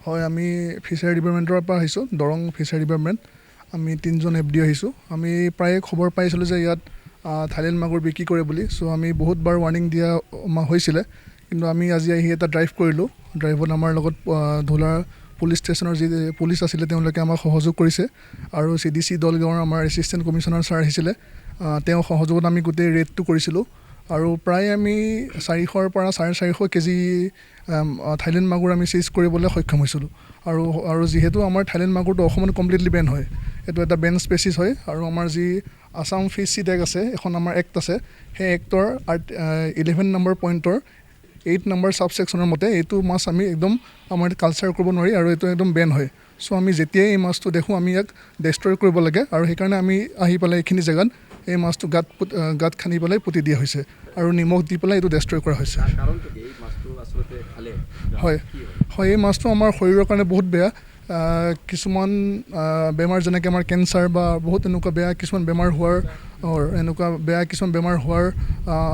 হয় আমি ফিচাৰী ডিপাৰ্টমেণ্টৰ পৰা আহিছোঁ দৰং ফিচাৰী ডিপাৰ্টমেণ্ট আমি 3জন FD আহিছোঁ আমি প্ৰায়ে খবৰ পাইছিলোঁ যে ইয়াত থাইলেণ্ড মাগুৰ বিক্ৰী কৰে বুলি চ' আমি বহুতবাৰ ৱাৰ্ণিং দিয়া হৈছিলে কিন্তু আমি আজি আহি এটা ড্ৰাইভ কৰিলোঁ ড্ৰাইভত আমাৰ লগত ধোলাৰ পুলিচ ষ্টেচনৰ যি পুলিচ আছিলে তেওঁলোকে আমাক সহযোগ কৰিছে আৰু CDC দলগাঁৱৰ আমাৰ এছিষ্টেণ্ট কমিশ্যনাৰ ছাৰ আহিছিলে তেওঁ সহযোগত আমি গোটেই ৰেডটো কৰিছিলোঁ আৰু প্ৰায় আমি 400ৰ পৰা 450 কেজি থাইলেণ্ড মাগুৰ আমি চিজ কৰিবলৈ সক্ষম হৈছিলোঁ আৰু যিহেতু আমাৰ থাইলেণ্ড মাগুৰটো অসমত কমপ্লিটলি বেন হয় এইটো এটা বেন স্পেচিছ হয় আৰু আমাৰ যি আছাম ফিছ চিড এক্ট আছে এখন আমাৰ এক্ট আছে সেই এক্টৰ 11 নম্বৰ পইণ্টৰ 8 নম্বৰ ছাবছেকশ্যনৰ মতে এইটো মাছ আমি একদম আমাৰ কালচাৰ কৰিব নোৱাৰি আৰু এইটো একদম বেন হয় চ' আমি যেতিয়াই এই মাছটো দেখোঁ আমি ইয়াক ডেষ্ট্ৰয় কৰিব লাগে আৰু সেইকাৰণে আমি আহি পেলাই এইখিনি জেগাত এই মাছটো গাঁত খান্দি পেলাই পুতি দিয়া হৈছে আৰু নিমখ দি পেলাই এইটো ডেষ্ট্ৰয় কৰা হৈছে হয় হয় এই মাছটো আমাৰ শৰীৰৰ কাৰণে বহুত বেয়া কিছুমান বেমাৰ যেনেকৈ আমাৰ কেঞ্চাৰ বা বহুত এনেকুৱা বেয়া কিছুমান বেমাৰ হোৱাৰ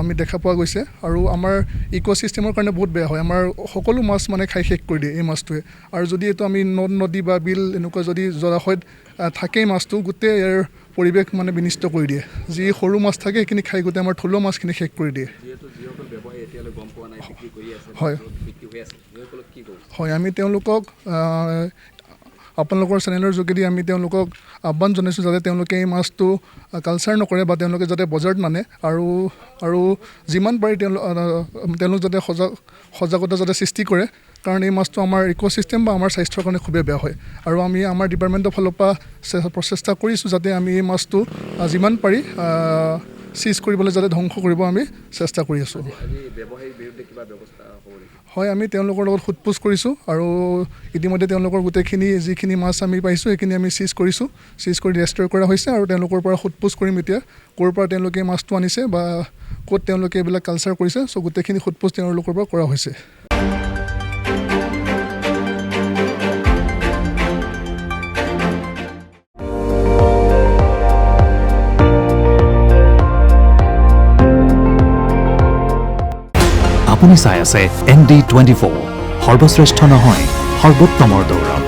আমি দেখা পোৱা গৈছে আৰু আমাৰ ইক'চিষ্টেমৰ কাৰণে বহুত বেয়া হয় আমাৰ সকলো মাছ মানে খাই শেষ কৰি দিয়ে এই মাছটোৱে আৰু যদি এইটো আমি নদী বা বিল এনেকুৱা যদি জলাশয়ত থাকেই মাছটো গোটেই ইয়াৰ পৰিৱেশ মানে বিনিষ্ট কৰি দিয়ে যি সৰু মাছ থাকে সেইখিনি খাই গোটেই আমাৰ থলুৱা মাছখিনি শেষ কৰি দিয়ে হয় হয় আমি তেওঁলোকক আপোনালোকৰ চেনেলৰ যোগেদি আমি তেওঁলোকক আহ্বান জনাইছোঁ যাতে তেওঁলোকে এই মাছটো কালচাৰ নকৰে বা তেওঁলোকে যাতে বজাৰত মানে আৰু যিমান পাৰি তেওঁলোক যাতে সজাগতা যাতে সৃষ্টি কৰে কাৰণ এই মাছটো আমাৰ ইক'চিষ্টেম বা আমাৰ স্বাস্থ্যৰ কাৰণে খুবেই বেয়া হয় আৰু আমি আমাৰ ডিপাৰ্টমেণ্টৰ ফালৰ পৰা প্ৰচেষ্টা কৰিছোঁ যাতে আমি এই মাছটো যিমান পাৰি চিজ কৰিবলৈ যাতে ধ্বংস কৰিব আমি চেষ্টা কৰি আছোঁ হয় আমি তেওঁলোকৰ লগত সোধ-পোছ কৰিছোঁ আৰু ইতিমধ্যে তেওঁলোকৰ গোটেইখিনি যিখিনি মাছ আমি পাইছোঁ সেইখিনি আমি চিজ কৰি ডেষ্ট্ৰয় কৰা হৈছে আৰু তেওঁলোকৰ পৰা সোধ-পোছ কৰিম এতিয়া ক'ৰ পৰা তেওঁলোকে মাছটো আনিছে বা ক'ত তেওঁলোকে এইবিলাক কালচাৰ কৰিছে চ' গোটেইখিনি সোধ-পোছ তেওঁলোকৰ পৰা কৰা হৈছে আপুনি চাই আছে ND24 সৰ্বশ্ৰেষ্ঠ নহয় সৰ্বোত্তমৰ দৌৰ